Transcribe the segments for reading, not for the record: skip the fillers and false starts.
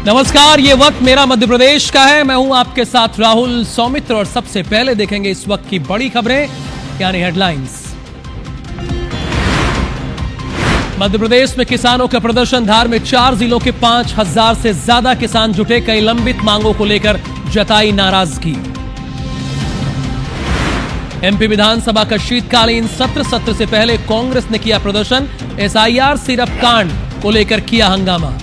नमस्कार, ये वक्त मेरा मध्य प्रदेश का है। मैं हूं आपके साथ राहुल सौमित्र और सबसे पहले देखेंगे इस वक्त की बड़ी खबरें यानी हेडलाइंस। मध्य प्रदेश में किसानों का प्रदर्शन। धार में 4 जिलों के 5000 से ज्यादा किसान जुटे। कई लंबित मांगों को लेकर जताई नाराजगी। एमपी विधानसभा का शीतकालीन सत्र से पहले कांग्रेस ने किया प्रदर्शन। एसआईआर सिर्फ कांड को लेकर किया हंगामा।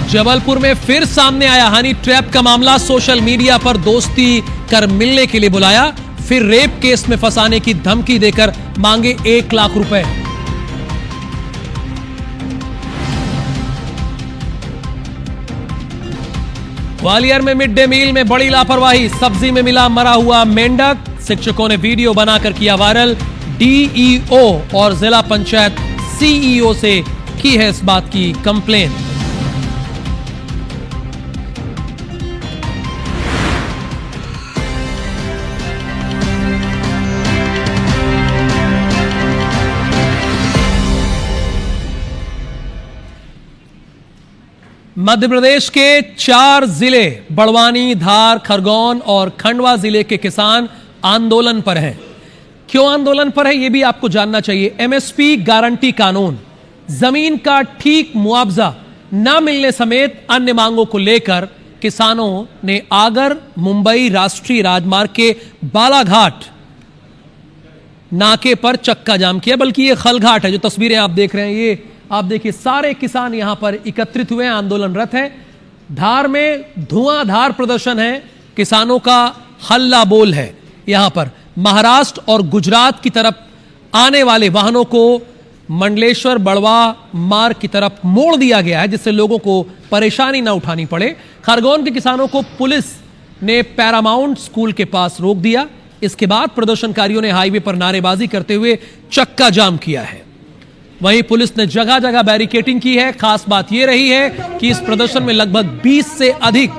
जबलपुर में फिर सामने आया हनी ट्रैप का मामला। सोशल मीडिया पर दोस्ती कर मिलने के लिए बुलाया, फिर रेप केस में फंसाने की धमकी देकर मांगे 1 लाख रुपए। ग्वालियर में मिड डे मील में बड़ी लापरवाही। सब्जी में मिला मरा हुआ मेंढक। शिक्षकों ने वीडियो बनाकर किया वायरल। डीईओ और जिला पंचायत सीईओ से की है इस बात की कंप्लेन। मध्य प्रदेश के 4 जिले बड़वानी, धार, खरगोन और खंडवा जिले के किसान आंदोलन पर हैं। क्यों आंदोलन पर है, यह भी आपको जानना चाहिए। एमएसपी गारंटी कानून, जमीन का ठीक मुआवजा न मिलने समेत अन्य मांगों को लेकर किसानों ने आगर मुंबई राष्ट्रीय राजमार्ग के बालाघाट नाके पर चक्का जाम किया। बल्कि यह खलघाट है, जो तस्वीरें आप देख रहे हैं, ये आप देखिए सारे किसान यहां पर एकत्रित हुए हैं, आंदोलनरत हैं। धार में धुआंधार प्रदर्शन है, किसानों का हल्ला बोल है। यहां पर महाराष्ट्र और गुजरात की तरफ आने वाले वाहनों को मंडलेश्वर बड़वा मार्ग की तरफ मोड़ दिया गया है, जिससे लोगों को परेशानी ना उठानी पड़े। खरगोन के किसानों को पुलिस ने पैरामाउंट स्कूल के पास रोक दिया। इसके बाद प्रदर्शनकारियों ने हाईवे पर नारेबाजी करते हुए चक्का जाम किया है। वहीं पुलिस ने जगह जगह बैरिकेडिंग की है। खास बात यह रही है कि इस प्रदर्शन में लगभग 20 से अधिक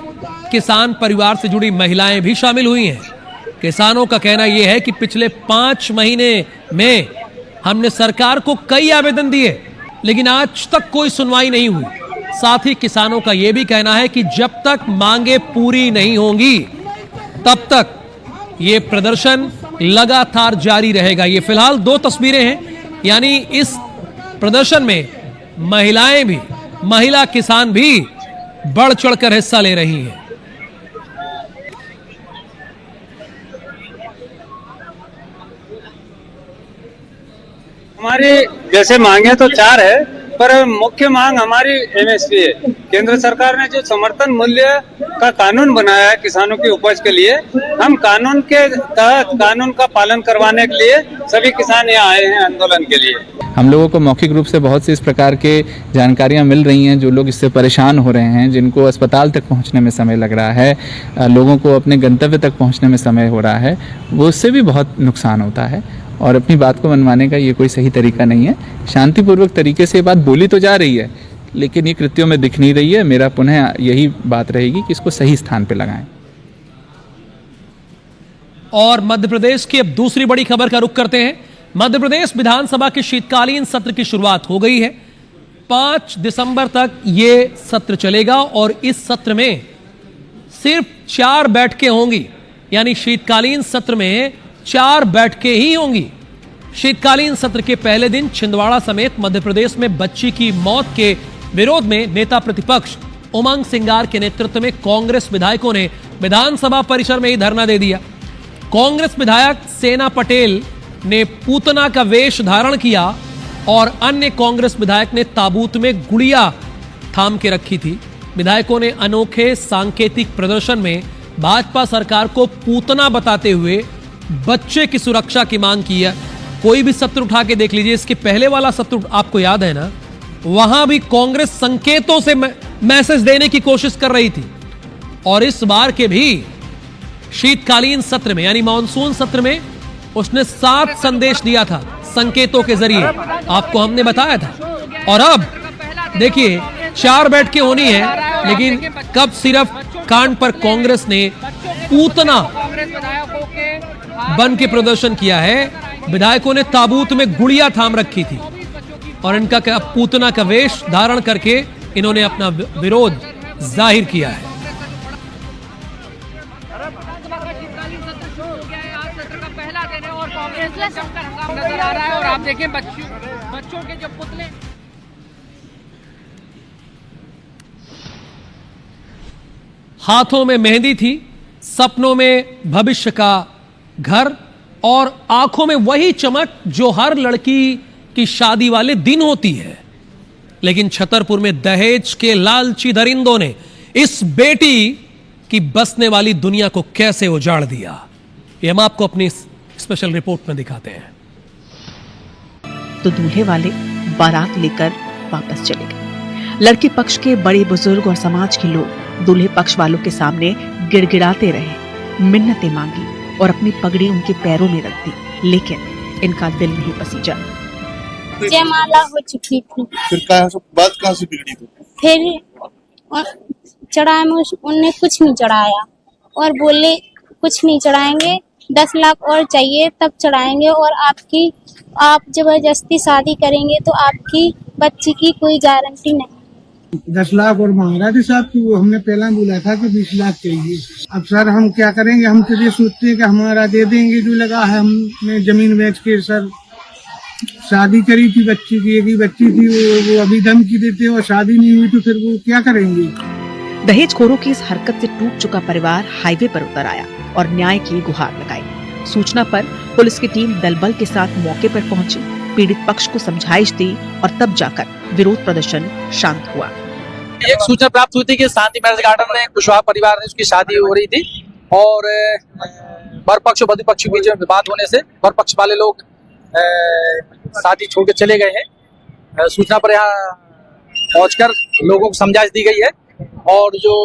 किसान परिवार से जुड़ी महिलाएं भी शामिल हुई हैं। किसानों का कहना यह है कि पिछले 5 महीने में हमने सरकार को कई आवेदन दिए, लेकिन आज तक कोई सुनवाई नहीं हुई। साथ ही किसानों का यह भी कहना है कि जब तक मांगे पूरी नहीं होंगी, तब तक यह प्रदर्शन लगातार जारी रहेगा। ये फिलहाल 2 तस्वीरें हैं, यानी इस प्रदर्शन में महिलाएं भी, महिला किसान भी बढ़ चढ़कर हिस्सा ले रही हैं। हमारी जैसे मांगे तो 4 है, पर मुख्य मांग हमारी एमएसपी है। केंद्र सरकार ने जो समर्थन मूल्य का कानून बनाया है किसानों की उपज के लिए, हम कानून के तहत कानून का पालन करवाने के लिए सभी किसान यहाँ आए हैं आंदोलन के लिए। हम लोगों को मौखिक रूप से बहुत सी इस प्रकार के जानकारियां मिल रही हैं। जो लोग इससे परेशान हो रहे हैं, जिनको अस्पताल तक पहुंचने में समय लग रहा है, लोगों को अपने गंतव्य तक पहुंचने में समय हो रहा है, वो उससे भी बहुत नुकसान होता है। और अपनी बात को मनवाने का ये कोई सही तरीका नहीं है। शांतिपूर्वक तरीके से बात बोली तो जा रही है, लेकिन ये कृत्यों में दिख नहीं रही है। मेरा पुनः यही बात रहेगी कि इसको सही स्थान पर लगाएं। और मध्य प्रदेश की अब दूसरी बड़ी खबर का रुख करते हैं। मध्य प्रदेश विधानसभा के शीतकालीन सत्र की शुरुआत हो गई है। 5 दिसंबर तक यह सत्र चलेगा और इस सत्र में सिर्फ 4 बैठकें होंगी, यानी शीतकालीन सत्र में 4 बैठकें ही होंगी। शीतकालीन सत्र के पहले दिन छिंदवाड़ा समेत मध्य प्रदेश में बच्ची की मौत के विरोध में नेता प्रतिपक्ष उमंग सिंगार के नेतृत्व में कांग्रेस विधायकों ने विधानसभा परिसर में ही धरना दे दिया। कांग्रेस विधायक सेना पटेल ने पूतना का वेश धारण किया और अन्य कांग्रेस विधायक ने ताबूत में गुड़िया थाम के रखी थी। विधायकों ने अनोखे सांकेतिक प्रदर्शन में भाजपा सरकार को पूतना बताते हुए बच्चे की सुरक्षा की मांग की है। कोई भी सत्र उठा के देख लीजिए, इसके पहले वाला सत्र आपको याद है ना, वहां भी कांग्रेस संकेतों से मैसेज देने की कोशिश कर रही थी। और इस बार के भी शीतकालीन सत्र में, यानी मानसून सत्र में, उसने 7 संदेश दिया था संकेतों के जरिए, आपको हमने बताया था। और अब देखिए 4 बैठकें होनी है, लेकिन कब सिर्फ कांड पर कांग्रेस ने पूतना बन के प्रदर्शन किया है। विधायकों ने ताबूत में गुड़िया थाम रखी थी और इनका पूतना का वेश धारण करके इन्होंने अपना विरोध जाहिर किया है। नजर आ रहा है और आप देखें बच्चों के जो पुतले, हाथों में मेहंदी थी, सपनों में भविष्य का घर और आंखों में वही चमक जो हर लड़की की शादी वाले दिन होती है। लेकिन छतरपुर में दहेज के लालची दरिंदों ने इस बेटी की बसने वाली दुनिया को कैसे उजाड़ दिया, ये हम आपको अपनी स्पेशल रिपोर्ट में दिखाते हैं। तो दूल्हे वाले बारात लेकर वापस चले गए। लड़के पक्ष के बड़े बुजुर्ग और समाज के लोग दूल्हे पक्ष वालों के सामने गिड़गिड़ाते रहे, मिन्नतें मांगी और अपनी पगड़ी उनके पैरों में रख दी, लेकिन इनका दिल नहीं पसीजा। जयमाला हो चुकी थी, फिर बात कहाँ से बिगड़ी थी? फिर चढ़ाए में उनने कुछ नहीं चढ़ाया और बोले कुछ नहीं चढ़ाएंगे, 10 लाख और चाहिए तब चढ़ाएंगे और आप जबरदस्ती शादी करेंगे तो आपकी बच्ची की कोई गारंटी नहीं। 10 लाख और मांग रहा था साहब कि वो हमने पहला बोला था कि 20 लाख चाहिए। अब सर हम क्या करेंगे, हम तो ये सोचते हैं कि हमारा दे देंगे जो लगा है। हमने जमीन बेच के सर शादी करी थी, बच्ची की एक ही बच्ची थी, वो अभी धमकी देते और शादी नहीं हुई तो फिर वो क्या करेंगे। दहेजखोरों की इस हरकत से टूट चुका परिवार हाईवे पर उतर आया और न्याय की गुहार लगाई। सूचना पर पुलिस की टीम दलबल के साथ मौके पर पहुंची, पीड़ित पक्ष को समझाइश दी और तब जाकर विरोध प्रदर्शन शांत हुआ। एक सूचना प्राप्त हुई थी कि शांति मैरिज गार्डन में कुशवाहा परिवार ने उसकी शादी हो रही थी और वर पक्ष और वधु पक्ष के बीच में विवाद होने से वर पक्ष वाले लोग शादी छोड़ के चले गए हैं। सूचना पर यहाँ पहुंचकर लोगों को समझाइश दी गई है और जो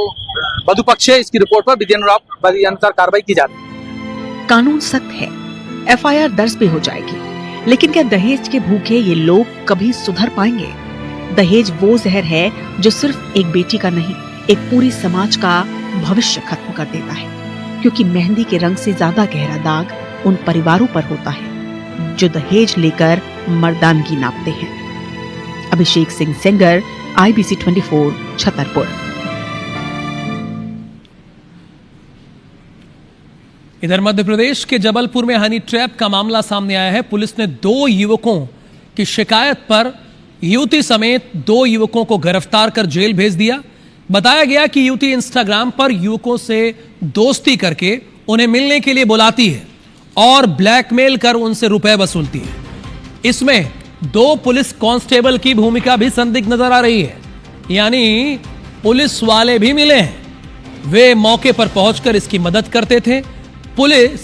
वधु पक्ष है इसकी रिपोर्ट पर विधि अनुसार कार्रवाई की जा रही है। कानून सख्त है, एफआईआर दर्ज भी हो जाएगी, लेकिन क्या दहेज के भूखे ये लोग कभी सुधर पाएंगे? दहेज वो जहर है जो सिर्फ एक बेटी का नहीं, एक पूरी समाज का भविष्य खत्म कर देता है, क्योंकि मेहंदी के रंग से ज्यादा गहरा दाग उन परिवारों पर होता है जो दहेज लेकर मर्दानगी नापते हैं। अभिषेक सिंह सेंगर, IBC 24, छतरपुर। इधर मध्य प्रदेश के जबलपुर में हनी ट्रैप का मामला सामने आया है। पुलिस ने 2 युवकों की शिकायत पर युवती समेत 2 युवकों को गिरफ्तार कर जेल भेज दिया। बताया गया कि युवती इंस्टाग्राम पर युवकों से दोस्ती करके उन्हें मिलने के लिए बुलाती है और ब्लैकमेल कर उनसे रुपए वसूलती है। इसमें 2 पुलिस कांस्टेबल की भूमिका भी संदिग्ध नजर आ रही है, यानी पुलिस वाले भी मिले हैं। वे मौके पर पहुंचकर इसकी मदद करते थे। पुलिस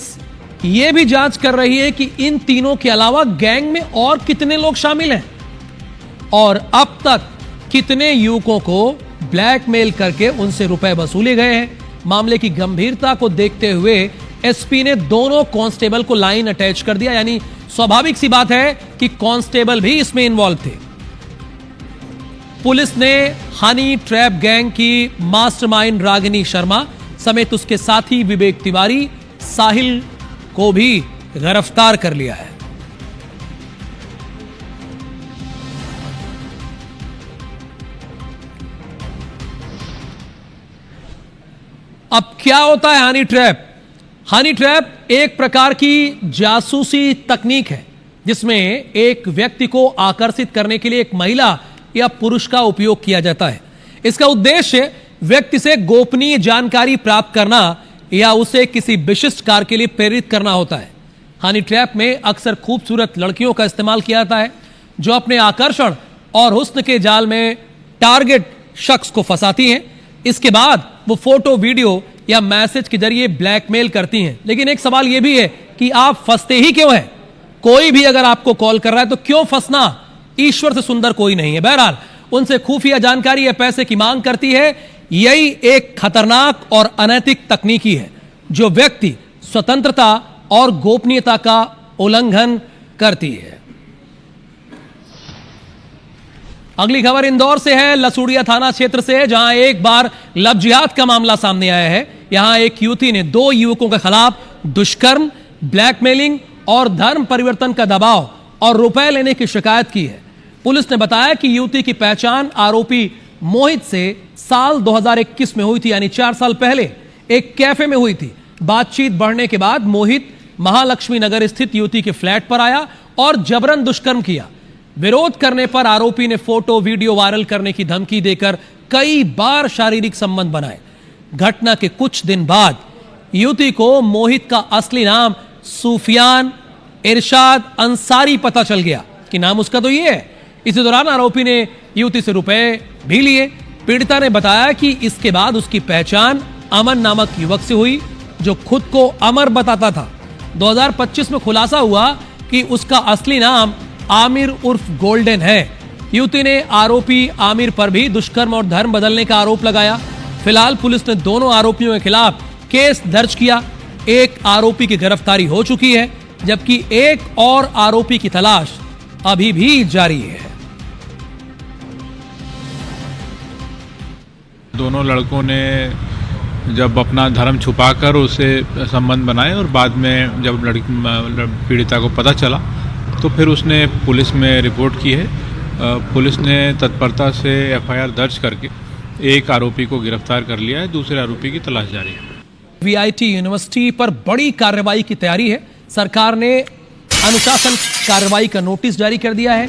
यह भी जांच कर रही है कि इन तीनों के अलावा गैंग में और कितने लोग शामिल हैं और अब तक कितने युवकों को ब्लैकमेल करके उनसे रुपए वसूले गए हैं। मामले की गंभीरता को देखते हुए एसपी ने दोनों कांस्टेबल को लाइन अटैच कर दिया, यानी स्वाभाविक सी बात है कि कांस्टेबल भी इसमें इन्वॉल्व थे। पुलिस ने हनी ट्रैप गैंग की मास्टरमाइंड रागिनी शर्मा समेत उसके साथी विवेक तिवारी, साहिल को भी गिरफ्तार कर लिया है। अब क्या होता है हनी ट्रैप? हनी ट्रैप एक प्रकार की जासूसी तकनीक है जिसमें एक व्यक्ति को आकर्षित करने के लिए एक महिला या पुरुष का उपयोग किया जाता है। इसका उद्देश्य व्यक्ति से गोपनीय जानकारी प्राप्त करना या उसे किसी विशिष्ट कार्य के लिए प्रेरित करना होता है। हनी ट्रैप में अक्सर खूबसूरत लड़कियों का इस्तेमाल किया जाता है जो अपने आकर्षण और हुस्न के जाल में टारगेट शख्स को फंसाती हैं। इसके बाद वो फोटो, वीडियो या मैसेज के जरिए ब्लैकमेल करती हैं। लेकिन एक सवाल यह भी है कि आप फंसते ही क्यों हैं? कोई भी अगर आपको कॉल कर रहा है तो क्यों फंसना? ईश्वर से सुंदर कोई नहीं है। बहरहाल उनसे खुफिया जानकारी या पैसे की मांग करती है। यही एक खतरनाक और अनैतिक तकनीकी है जो व्यक्ति स्वतंत्रता और गोपनीयता का उल्लंघन करती है। अगली खबर इंदौर से है, लसूड़िया थाना क्षेत्र से, जहां एक बार लव जिहाद का मामला सामने आया है। यहां एक युवती ने 2 युवकों के खिलाफ दुष्कर्म, ब्लैकमेलिंग और धर्म परिवर्तन का दबाव और रुपए लेने की शिकायत की है। पुलिस ने बताया कि युवती की पहचान आरोपी मोहित से साल 2021 में हुई थी, यानी 4 साल पहले एक कैफे में हुई थी। बातचीत बढ़ने के बाद मोहित महालक्ष्मी नगर स्थित युवती के फ्लैट पर आया और जबरन दुष्कर्म किया। विरोध करने पर आरोपी ने फोटो वीडियो वायरल करने की धमकी देकर कई बार शारीरिक संबंध बनाए। घटना के कुछ दिन बाद युवती को मोहित का असली नाम सुफियान इरशाद अंसारी पता चल गया कि नाम उसका तो ये है। इसी दौरान आरोपी ने युवती से रुपए भी लिए। पीड़िता ने बताया कि इसके बाद उसकी पहचान अमन नामक युवक से हुई, जो खुद को अमर बताता था। 2025 में खुलासा हुआ कि उसका असली नाम आमिर उर्फ गोल्डन है। युवती ने आरोपी आमिर पर भी दुष्कर्म और धर्म बदलने का आरोप लगाया। फिलहाल पुलिस ने दोनों आरोपियों के खिलाफ केस दर्ज किया। एक आरोपी की गिरफ्तारी हो चुकी है, जबकि एक और आरोपी की तलाश अभी भी जारी है। दोनों लड़कों ने जब अपना धर्म छुपाकर उसे संबंध बनाए और बाद में जब पीड़िता को पता चला तो फिर उसने पुलिस में रिपोर्ट की है। पुलिस ने तत्परता से एफआईआर दर्ज करके एक आरोपी को गिरफ्तार कर लिया है, दूसरे आरोपी की तलाश जारी है। वीआईटी यूनिवर्सिटी पर बड़ी कार्रवाई की तैयारी है। सरकार ने अनुशासन कार्रवाई का नोटिस जारी कर दिया है।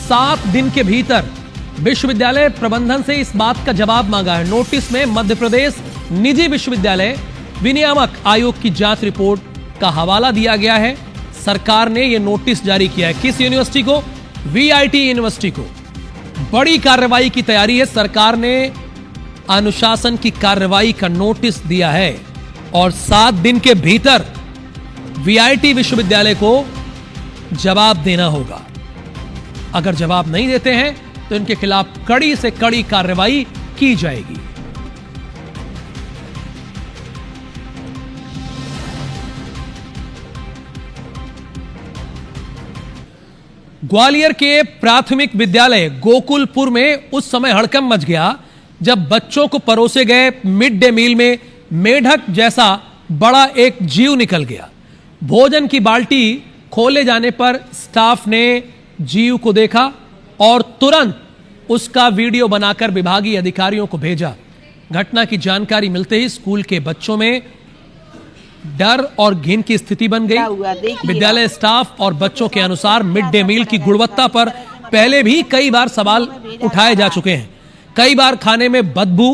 7 दिन के भीतर विश्वविद्यालय प्रबंधन से इस बात का जवाब मांगा है। नोटिस में मध्य प्रदेश निजी विश्वविद्यालय विनियामक आयोग की जांच रिपोर्ट का हवाला दिया गया है। सरकार ने यह नोटिस जारी किया है। किस यूनिवर्सिटी को? वीआईटी यूनिवर्सिटी को। बड़ी कार्रवाई की तैयारी है। सरकार ने अनुशासन की कार्रवाई का नोटिस दिया है और 7 दिन के भीतर वीआईटी विश्वविद्यालय को जवाब देना होगा। अगर जवाब नहीं देते हैं तो इनके खिलाफ कड़ी से कड़ी कार्रवाई की जाएगी। ग्वालियर के प्राथमिक विद्यालय गोकुलपुर में उस समय हड़कंप मच गया जब बच्चों को परोसे गए मिड डे मील में मेढक जैसा बड़ा एक जीव निकल गया। भोजन की बाल्टी खोले जाने पर स्टाफ ने जीव को देखा और तुरंत उसका वीडियो बनाकर विभागीय अधिकारियों को भेजा। घटना की जानकारी मिलते ही स्कूल के बच्चों में डर और घिन की स्थिति बन गई। विद्यालय स्टाफ और बच्चों के अनुसार मिड डे मील की गुणवत्ता पर पहले भी कई बार सवाल उठाए जा चुके हैं। कई बार खाने में बदबू,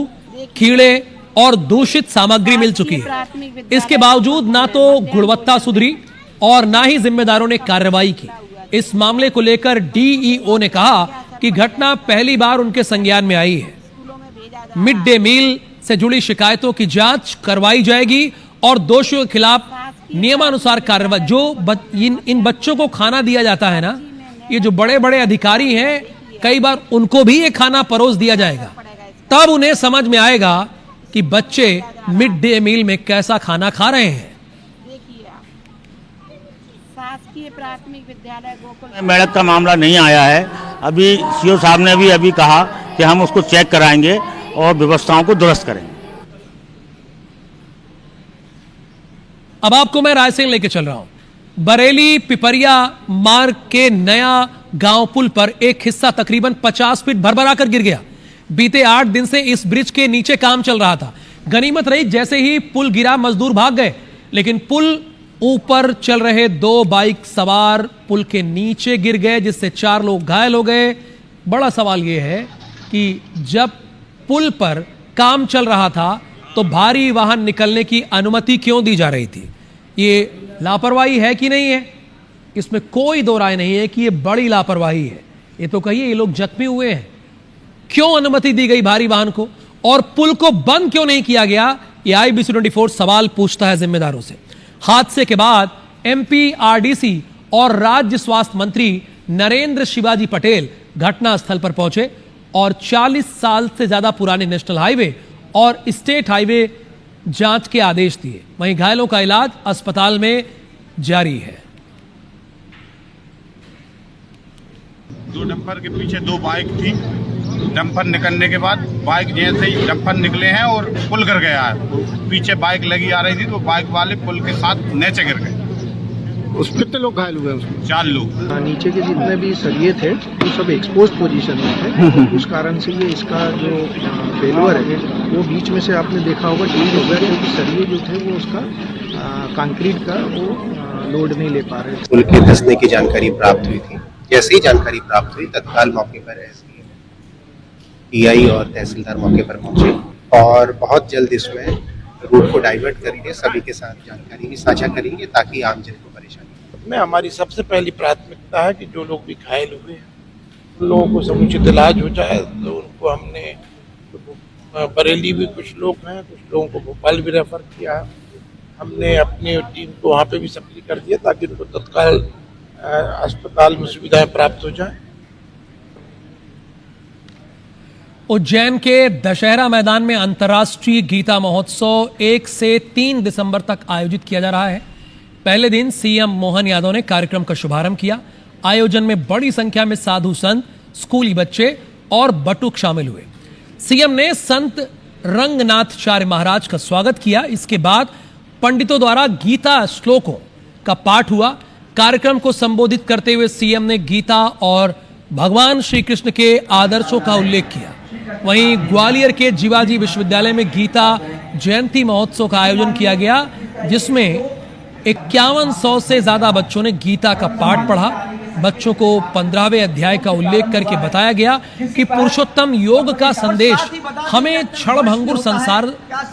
कीड़े और दूषित सामग्री मिल चुकी है। इसके बावजूद ना तो गुणवत्ता सुधरी और ना ही जिम्मेदारों ने कार्रवाई की। इस मामले को लेकर डीईओ ने कहा कि घटना पहली बार उनके संज्ञान में आई है। मिड डे मील से जुड़ी शिकायतों की जांच करवाई जाएगी और दोषियों के खिलाफ नियमानुसार कार्रवाई। जो इन बच्चों को खाना दिया जाता है ना, ये जो बड़े बड़े अधिकारी हैं, कई बार उनको भी ये खाना परोस दिया जाएगा, तब उन्हें समझ में आएगा कि बच्चे मिड डे मील में कैसा खाना खा रहे हैं। शासकीय प्राथमिक विद्यालय गोकुल मेढक का मामला नहीं आया है। अभी सीओ साहब ने भी अभी कहा कि हम उसको चेक कराएंगे और व्यवस्थाओं को दुरुस्त करेंगे। अब आपको मैं रायसेन लेके चल रहा हूं। बरेली पिपरिया मार्ग के नया गांव पुल पर एक हिस्सा तकरीबन 50 फीट भरभरा कर गिर गया। बीते 8 दिन से इस ब्रिज के नीचे काम चल रहा था। गनीमत रही, जैसे ही पुल गिरा मजदूर भाग गए, लेकिन पुल ऊपर चल रहे 2 बाइक सवार पुल के नीचे गिर गए, जिससे 4 लोग घायल हो गए। बड़ा सवाल यह है कि जब पुल पर काम चल रहा था तो भारी वाहन निकलने की अनुमति क्यों दी जा रही थी? ये लापरवाही है कि नहीं है? इसमें कोई दो राय नहीं है कि ये बड़ी लापरवाही है। ये तो कहिए ये लोग जख्मी हुए हैं। क्यों अनुमति दी गई भारी वाहन को और पुल को बंद क्यों नहीं किया गया? ये IBC 24 सवाल पूछता है जिम्मेदारों से। हादसे के बाद MPRDC और राज्य स्वास्थ्य मंत्री नरेंद्र शिवाजी पटेल घटनास्थल पर पहुंचे और 40 साल से ज्यादा पुराने नेशनल हाईवे और स्टेट हाईवे जांच के आदेश दिए। वहीं घायलों का इलाज अस्पताल में जारी है। 2 डंपर के पीछे 2 बाइक थी। डंपर निकलने के बाद बाइक जैसे ही डंपर निकले हैं और पुल गिर गया है। पीछे बाइक लगी आ रही थी तो बाइक वाले पुल के साथ नीचे गिर गए। उस कितने लोग घायल हुए उसमें? 4 लोग। नीचे के जितने भी सरिये थे वो सब एक्सपोज पोजीशन में थे, उस कारण से ये इसका जो फेलुअर है वो बीच में से आपने देखा होगा डील हो गया, क्योंकि सरिये जो थे वो उसका कंक्रीट का वो लोड नहीं ले पा रहे थे। पुल के धंसने की जानकारी प्राप्त हुई थी। जैसे ही जानकारी प्राप्त हुई तत्काल मौके पर पीआई और तहसीलदार मौके पर पहुंचे और बहुत जल्द इसमें रूट को डाइवर्ट करके सभी के साथ जानकारी भी साझा करेंगे ताकि आमजन को परेशानी में हमारी सबसे पहली प्राथमिकता है कि जो लोग भी घायल हुए हैं उन लोगों को समुचित इलाज हो जाए। तो उनको हमने बरेली भी कुछ लोग हैं, कुछ लोगों को भोपाल भी रेफर किया है। हमने अपनी टीम को वहाँ पे भी सक्रिय कर दिया ताकि उनको तत्काल अस्पताल में सुविधाएं प्राप्त हो जाए। उज्जैन के दशहरा मैदान में अंतर्राष्ट्रीय गीता महोत्सव 1 से 3 दिसंबर तक आयोजित किया जा रहा है। पहले दिन सीएम मोहन यादव ने कार्यक्रम का शुभारंभ किया। आयोजन में बड़ी संख्या में साधु संत, स्कूली बच्चे और बटुक शामिल हुए। सीएम ने संत रंगनाथचार्य महाराज का स्वागत किया। इसके बाद पंडितों द्वारा गीता श्लोकों का पाठ हुआ। कार्यक्रम को संबोधित करते हुए सीएम ने गीता और भगवान श्री कृष्ण के आदर्शों का उल्लेख किया। वहीं ग्वालियर के जीवाजी विश्वविद्यालय में गीता जयंती महोत्सव का आयोजन किया गया, जिसमें 5100 से ज्यादा बच्चों ने गीता का पाठ पढ़ा। बच्चों को 15वें अध्याय का उल्लेख करके बताया गया कि पुरुषोत्तम योग का संदेश हमें क्षणभंगुर संसार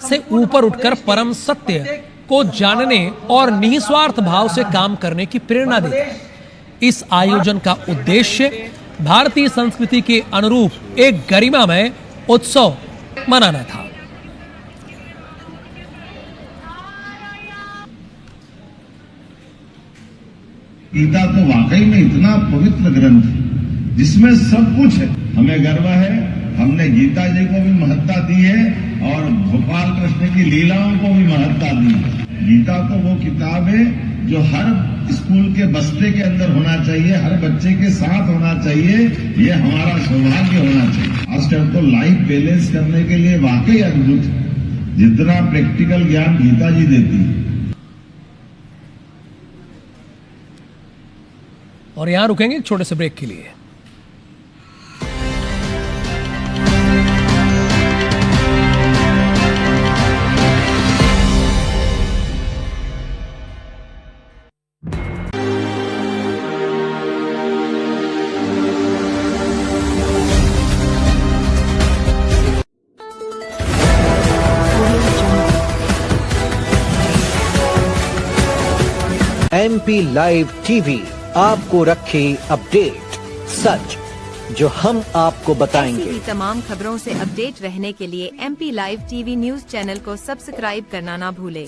से ऊपर उठकर परम सत्य को जानने और निस्वार्थ भाव से काम करने की प्रेरणा देता है। इस आयोजन का उद्देश्य भारतीय संस्कृति के अनुरूप एक गरिमामय उत्सव मनाना था। गीता तो वाकई में इतना पवित्र ग्रंथ है जिसमें सब कुछ है। हमें गर्व है, हमने गीता जी को भी महत्ता दी है और गोपाल कृष्ण की लीलाओं को भी महत्ता दी है। गीता तो वो किताब है जो हर स्कूल के बस्ते के अंदर होना चाहिए, हर बच्चे के साथ होना चाहिए। ये हमारा सौभाग्य होना चाहिए। आजकल तो लाइफ बैलेंस करने के लिए वाकई अद्भुत है जितना प्रैक्टिकल ज्ञान गीता जी देती है। और यहां रुकेंगे एक छोटे से ब्रेक के लिए। MP लाइव टीवी आपको रखे अपडेट, सच जो हम आपको बताएंगे। ऐसी ही तमाम खबरों से अपडेट रहने के लिए MP live TV news channel को सब्सक्राइब करना ना भूले।